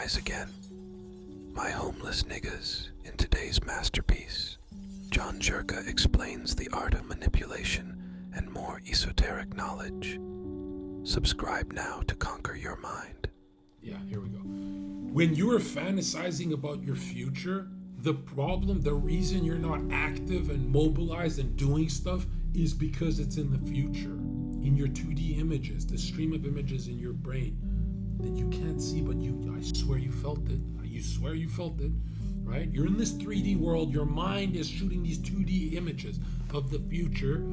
rise again. My homeless niggas in today's masterpiece. John Zherka explains the art of manipulation and more esoteric knowledge. Subscribe now to conquer your mind. Yeah, here we go. When you are fantasizing about your future, the reason you're not active and mobilized and doing stuff is because it's in the future, in your 2D images, the stream of images in your brain that you can't see, but I swear you felt it. You swear you felt it, right? You're in this 3D world. Your mind is shooting these 2D images of the future.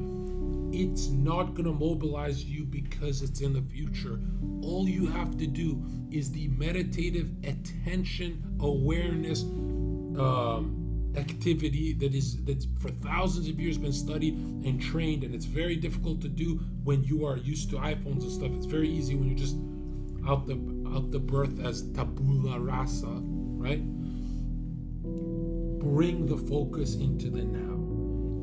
It's not going to mobilize you because it's in the future. All you have to do is the meditative attention awareness activity that's for thousands of years been studied and trained, and it's very difficult to do when you are used to iPhones and stuff. It's very easy when you're just out the birth as tabula rasa, right? Bring the focus into the now.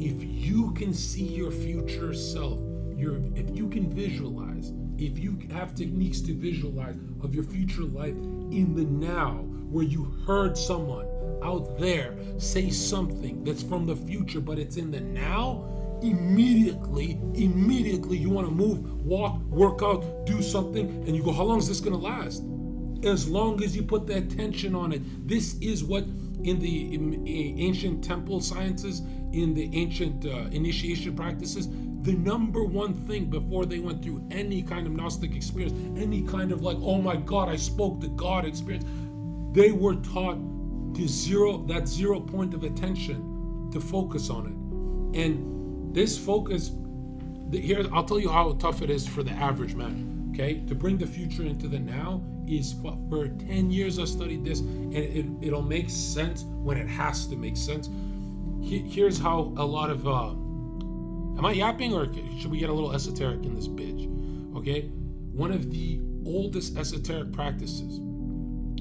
If you can see your future self, if you can visualize, if you have techniques to visualize of your future life in the now, where you heard someone out there say something that's from the future, but it's in the now, immediately you want to move, walk, work out, do something, and you go, how long is this going to last? As long as you put the attention on it. This is what in the ancient temple sciences, in the ancient initiation practices, the number one thing before they went through any kind of Gnostic experience, any kind of like, oh my God, I spoke to God experience, they were taught to that 0 point of attention, to focus on it. And this focus, here, I'll tell you how tough it is for the average man, okay? To bring the future into the now is, for 10 years I studied this, and it'll make sense when it has to make sense. Here's how a lot of, am I yapping or should we get a little esoteric in this bitch? Okay, one of the oldest esoteric practices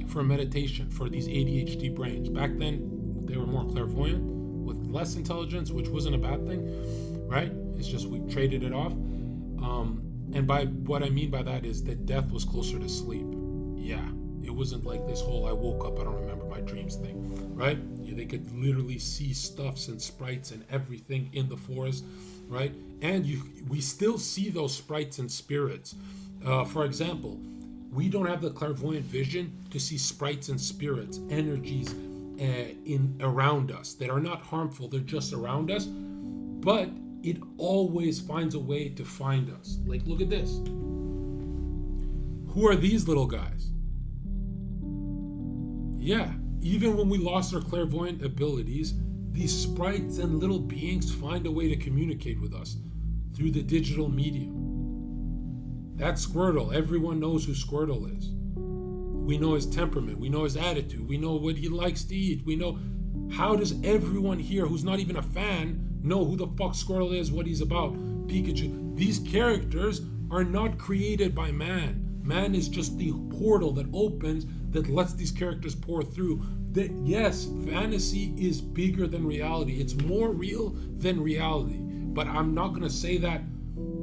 for meditation for these ADHD brains. Back then, they were more clairvoyant with less intelligence, which wasn't a bad thing, right? It's just we traded it off. And by what I mean by that is that death was closer to sleep. Yeah, it wasn't like this whole I woke up, I don't remember my dreams thing, right? They could literally see stuffs and sprites and everything in the forest, right? And we still see those sprites and spirits. For example, we don't have the clairvoyant vision to see sprites and spirits, energies around us that are not harmful, they're just around us, but it always finds a way to find us. Like, look at this. Who are these little guys? Yeah, even when we lost our clairvoyant abilities, these sprites and little beings find a way to communicate with us through the digital medium. That's Squirtle. Everyone knows who Squirtle is. We know his temperament. We know his attitude. We know what he likes to eat. We know, how does everyone here who's not even a fan know who the fuck Squirtle is, what he's about? Pikachu. These characters are not created by man. Man is just the portal that opens, that lets these characters pour through. That, yes, fantasy is bigger than reality. It's more real than reality. But I'm not going to say that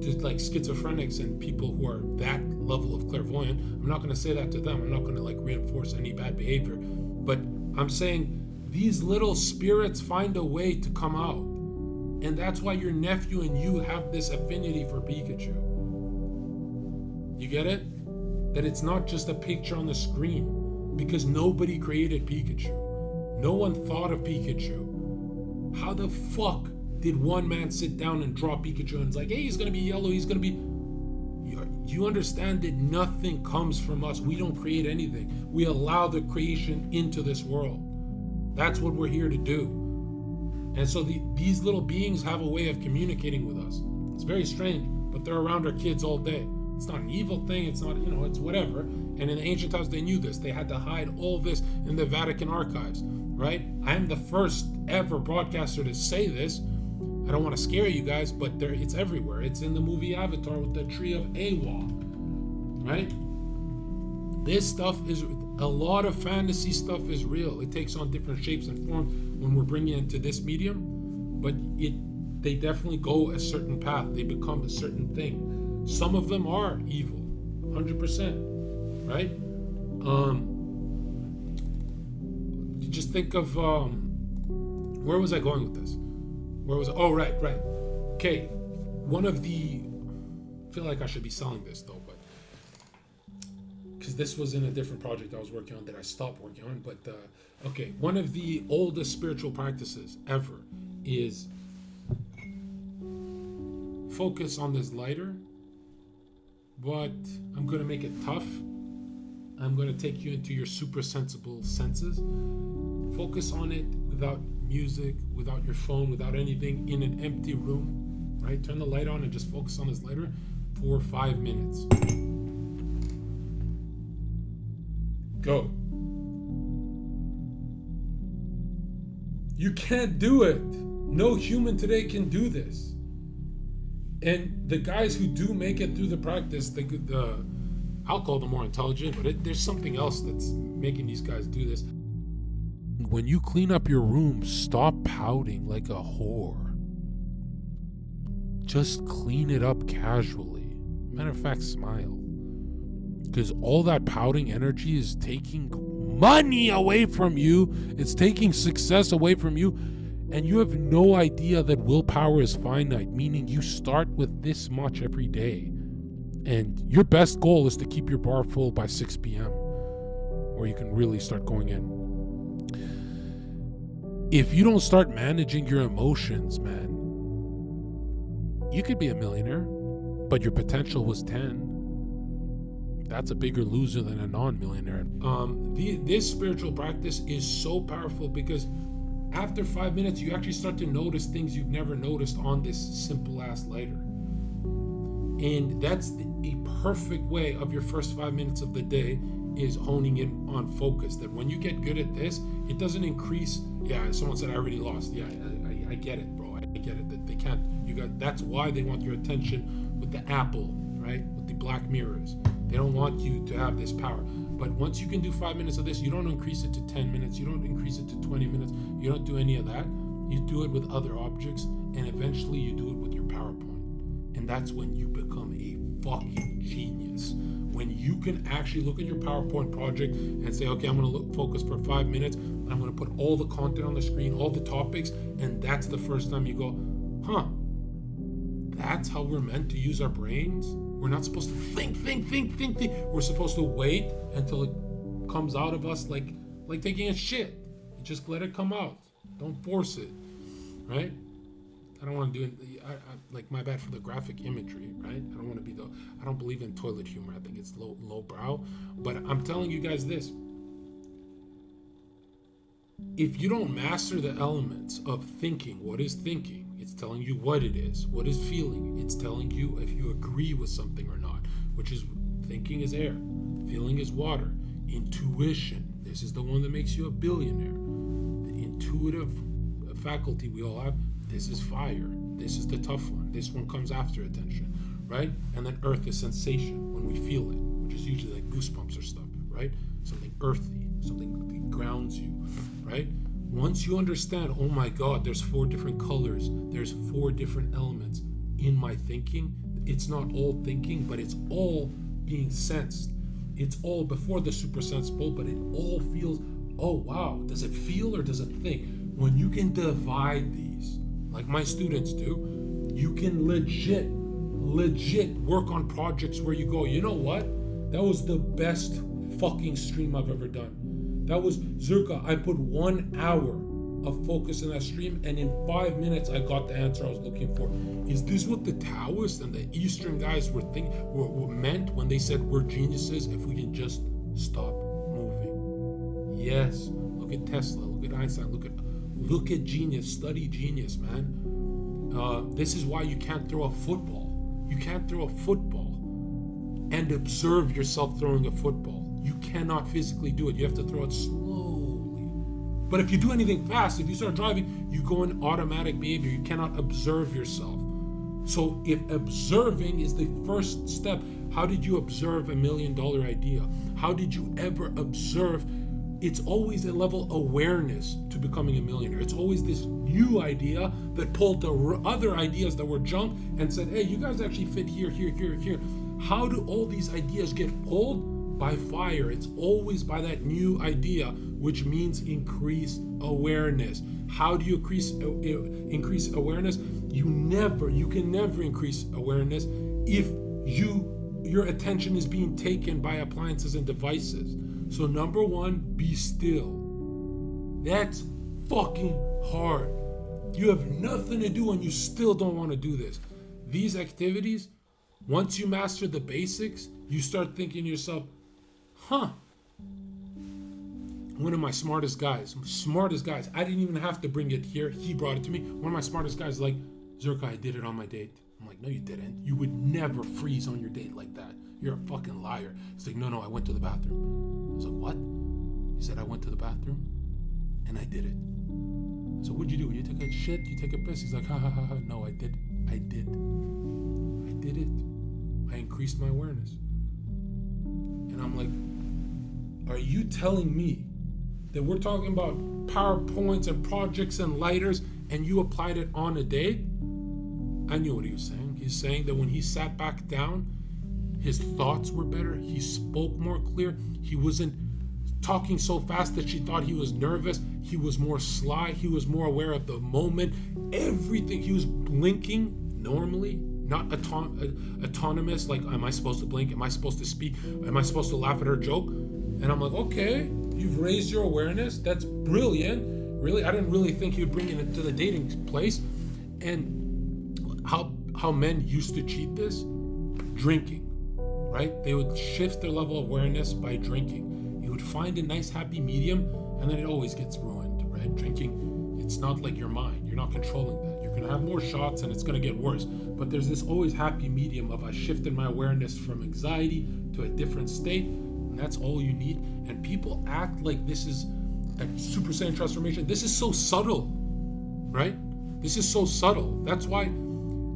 to like schizophrenics and people who are that level of clairvoyant. I'm not going to say that to them. I'm not going to like reinforce any bad behavior. But I'm saying these little spirits find a way to come out. And that's why your nephew and you have this affinity for Pikachu. You get it? That it's not just a picture on the screen, because nobody created Pikachu. No one thought of Pikachu. How the fuck did one man sit down and draw Pikachu and it's like, hey, he's gonna be yellow, he's gonna be... You understand that nothing comes from us. We don't create anything. We allow the creation into this world. That's what we're here to do. And so these little beings have a way of communicating with us. It's very strange, but they're around our kids all day. It's not an evil thing. It's not, it's whatever. And in the ancient times, they knew this. They had to hide all this in the Vatican archives, right? I am the first ever broadcaster to say this. I don't want to scare you guys, but it's everywhere. It's in the movie Avatar with the tree of Awa, right? This stuff is, a lot of fantasy stuff is real. It takes on different shapes and forms when we're bringing it into this medium, but they definitely go a certain path. They become a certain thing. Some of them are evil, 100%, right? just think of, where was I going with this? Right. Okay, I feel like I should be selling this though, but because this was in a different project I was working on that I stopped working on. But okay, one of the oldest spiritual practices ever is focus on this lighter, but I'm going to make it tough. I'm going to take you into your super sensible senses. Focus on it without music, without your phone, without anything, in an empty room, right? Turn the light on and just focus on this lighter for 5 minutes. Go. You can't do it. No human today can do this. And the guys who do make it through the practice, I'll call them more intelligent, but there's something else that's making these guys do this. When you clean up your room, stop pouting like a whore. Just clean it up casually. Matter of fact, smile. Because all that pouting energy is taking money away from you. It's taking success away from you. And you have no idea that willpower is finite, meaning you start with this much every day. And your best goal is to keep your bar full by 6 p.m. where you can really start going in. If you don't start managing your emotions, man, you could be a millionaire, but your potential was 10. That's a bigger loser than a non-millionaire. This spiritual practice is so powerful because after 5 minutes, you actually start to notice things you've never noticed on this simple ass lighter. And that's a perfect way of your first 5 minutes of the day is honing in on focus. That when you get good at this, it doesn't increase. Yeah, someone said I already lost. Yeah, I get it, bro. I get it. That they can't. That's why they want your attention with the apple, right? With the black mirrors. They don't want you to have this power. But once you can do 5 minutes of this, you don't increase it to 10 minutes. You don't increase it to 20 minutes. You don't do any of that. You do it with other objects, and eventually you do it with your PowerPoint. And that's when you become a fucking genius. When you can actually look at your PowerPoint project and say, okay, I'm going to focus for 5 minutes. And I'm going to put all the content on the screen, all the topics. And that's the first time you go, huh, that's how we're meant to use our brains? We're not supposed to think. We're supposed to wait until it comes out of us like taking a shit. You just let it come out. Don't force it, right? I don't want to do it. Like, my bad for the graphic imagery, right? I don't believe in toilet humor. I think it's low brow. But I'm telling you guys this. If you don't master the elements of thinking, what is thinking? It's telling you what it is. What is feeling? It's telling you if you agree with something or not, which is thinking is air, feeling is water. Intuition, this is the one that makes you a billionaire. The intuitive faculty we all have, this is fire. This is the tough one. This one comes after attention, right? And then earth is sensation, when we feel it, which is usually like goosebumps or stuff, right? Something earthy, something that grounds you, right? Once you understand, oh my God, there's 4 different colors, there's 4 different elements in my thinking. It's not all thinking, but it's all being sensed. It's all before the super sensible, but it all feels, oh wow, does it feel or does it think? When you can divide these, like my students do, you can legit work on projects where you go, you know what? That was the best fucking stream I've ever done. That was Zherka. I put 1 hour of focus in that stream, and in 5 minutes I got the answer I was looking for. Is this what the Taoists and the Eastern guys were meant when they said we're geniuses if we can just stop moving? Yes. Look at Tesla. Look at Einstein. Look at genius. Study genius, man. This is why you can't throw a football. You can't throw a football and observe yourself throwing a football. You cannot physically do it. You have to throw it slowly. But if you do anything fast, if you start driving, you go in automatic behavior. You cannot observe yourself. So if observing is the first step, how did you observe $1 million idea? How did you ever observe? It's always a level awareness to becoming a millionaire. It's always this new idea that pulled the other ideas that were junk and said, hey, you guys actually fit here. How do all these ideas get pulled? by fire. It's always by that new idea, which means increase awareness. How do you increase awareness? You can never increase awareness if your attention is being taken by appliances and devices. So number one, be still. That's fucking hard. You have nothing to do and you still don't want to do this. These activities, once you master the basics, you start thinking to yourself, one of my smartest guys, I didn't even have to bring it here. He brought it to me. One of my smartest guys like, Zherka, I did it on my date. I'm like, no, you didn't. You would never freeze on your date like that. You're a fucking liar. He's like, no, I went to the bathroom. I was like, what? He said, I went to the bathroom and I did it. So what'd you do? You took a shit? You take a piss? He's like, ha. No, I did it. I increased my awareness. And I'm like, are you telling me that we're talking about PowerPoints and projects and lighters and you applied it on a date? I knew what he was saying. He's saying that when he sat back down, his thoughts were better. He spoke more clear. He wasn't talking so fast that she thought he was nervous. He was more sly. He was more aware of the moment. Everything. He was blinking normally, not autonomous, like, am I supposed to blink? Am I supposed to speak? Am I supposed to laugh at her joke? And I'm like, okay, you've raised your awareness. That's brilliant. Really, I didn't really think you'd bring it to the dating place. And how men used to cheat this? Drinking, right? They would shift their level of awareness by drinking. You would find a nice happy medium, and then it always gets ruined, right? Drinking, it's not like your mind. You're not controlling that. You're gonna have more shots and it's gonna get worse. But there's this always happy medium of I shifted my awareness from anxiety to a different state, and that's all you need. And people act like this is a Super Saiyan transformation. This is so subtle, right? This is so subtle. That's why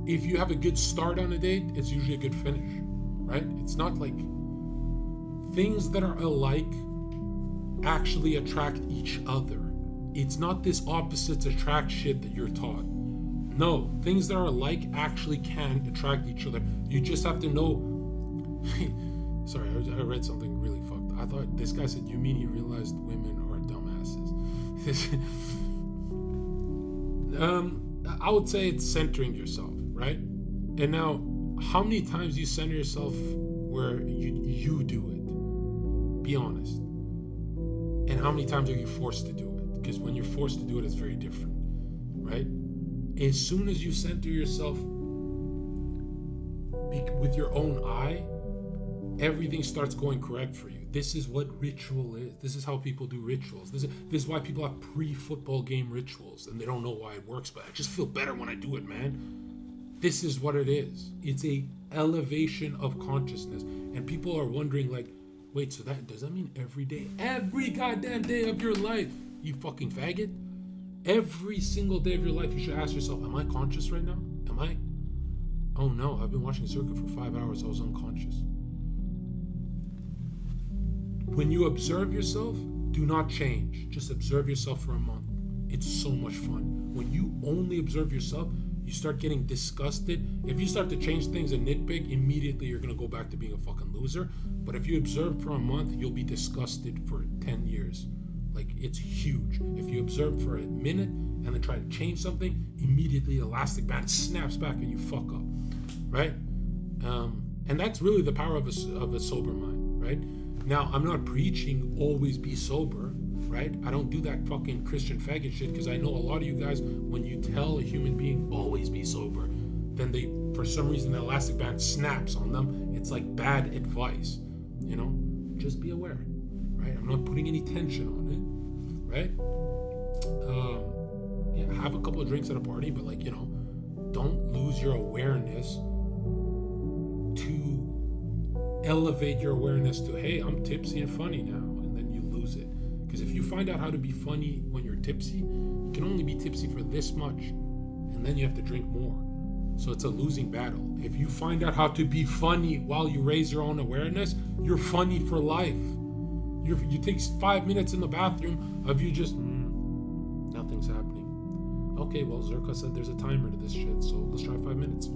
if you have a good start on a date, it's usually a good finish, right? It's not like things that are alike actually attract each other. It's not this opposites attract shit that you're taught. No, things that are alike actually can attract each other. You just have to know. Sorry, I read something really fucked. I thought this guy said, you mean he realized women are dumbasses? I would say it's centering yourself, right? And now, how many times do you center yourself where you do it? Be honest. And how many times are you forced to do it? Because when you're forced to do it, it's very different, right? As soon as you center yourself with your own eye, everything starts going correct for you. This is what ritual is. This is how people do rituals. This is why people have pre-football game rituals, and they don't know why it works, but I just feel better when I do it, man. This is what it is. It's a elevation of consciousness. And people are wondering, like, wait, so does that mean every day? Every goddamn day of your life, you fucking faggot? Every single day of your life, you should ask yourself, am I conscious right now? Am I? Oh no, I've been watching Zherka for 5 hours. I was unconscious. When you observe yourself, do not change. Just observe yourself for a month. It's so much fun. When you only observe yourself, you start getting disgusted. If you start to change things and nitpick, immediately you're going to go back to being a fucking loser. But if you observe for a month, you'll be disgusted for 10 years. Like, it's huge. If you observe for a minute and then try to change something, immediately elastic band snaps back and you fuck up, right? And that's really the power of a sober mind, right? Now, I'm not preaching always be sober, right? I don't do that fucking Christian faggot shit, because I know a lot of you guys, when you tell a human being always be sober, then they, for some reason, the elastic band snaps on them. It's like bad advice, you know? Just be aware, right? I'm not putting any tension on it, right? Yeah, have a couple of drinks at a party, but, like, you know, don't lose your awareness to elevate your awareness to, hey, I'm tipsy and funny now, and then you lose it. Because if you find out how to be funny when you're tipsy, you can only be tipsy for this much, and then you have to drink more. So it's a losing battle. If you find out how to be funny while you raise your own awareness, you're funny for life. You take 5 minutes in the bathroom of you just, nothing's happening. Okay, well, Zherka said there's a timer to this shit, so let's try 5 minutes. I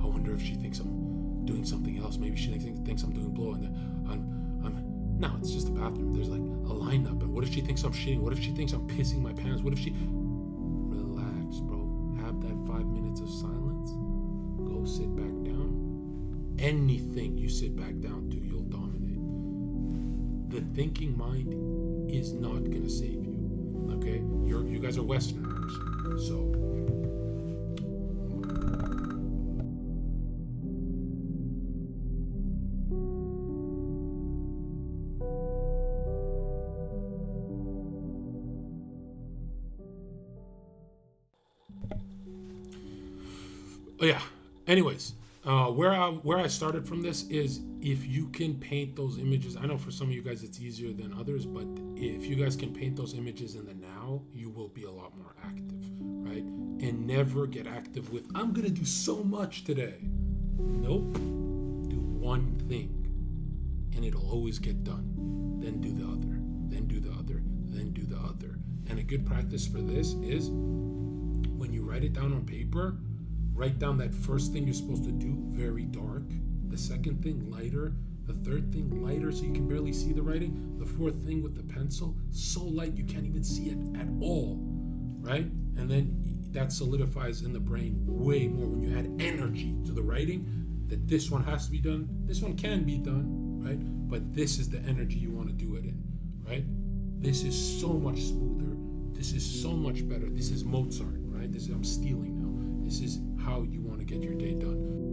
wonder if she thinks I'm doing something else. Maybe she thinks I'm doing blow, and then no, it's just a bathroom. There's like a lineup. And what if she thinks I'm shitting? What if she thinks I'm pissing my pants? What if she... Relax, bro. Have that 5 minutes of silence. Go sit back down. Anything you sit back down to, you'll dominate. The thinking mind is not going to save you. Okay? You guys are Westerners. So... yeah. Anyways, where I started from this is, if you can paint those images, I know for some of you guys it's easier than others, but if you guys can paint those images in the now, you will be a lot more active, right? And never get active with, I'm gonna do so much today. Nope. Do one thing, and it'll always get done. Then do the other. Then do the other. Then do the other. And a good practice for this is, when you write it down on paper, write down that first thing you're supposed to do, very dark. The second thing, lighter. The third thing, lighter, so you can barely see the writing. The fourth thing with the pencil, so light you can't even see it at all, right? And then that solidifies in the brain way more when you add energy to the writing, that this one has to be done, this one can be done, right? But this is the energy you want to do it in, right? This is so much smoother. This is so much better. This is Mozart, right? I'm stealing now. This is how you want to get your day done.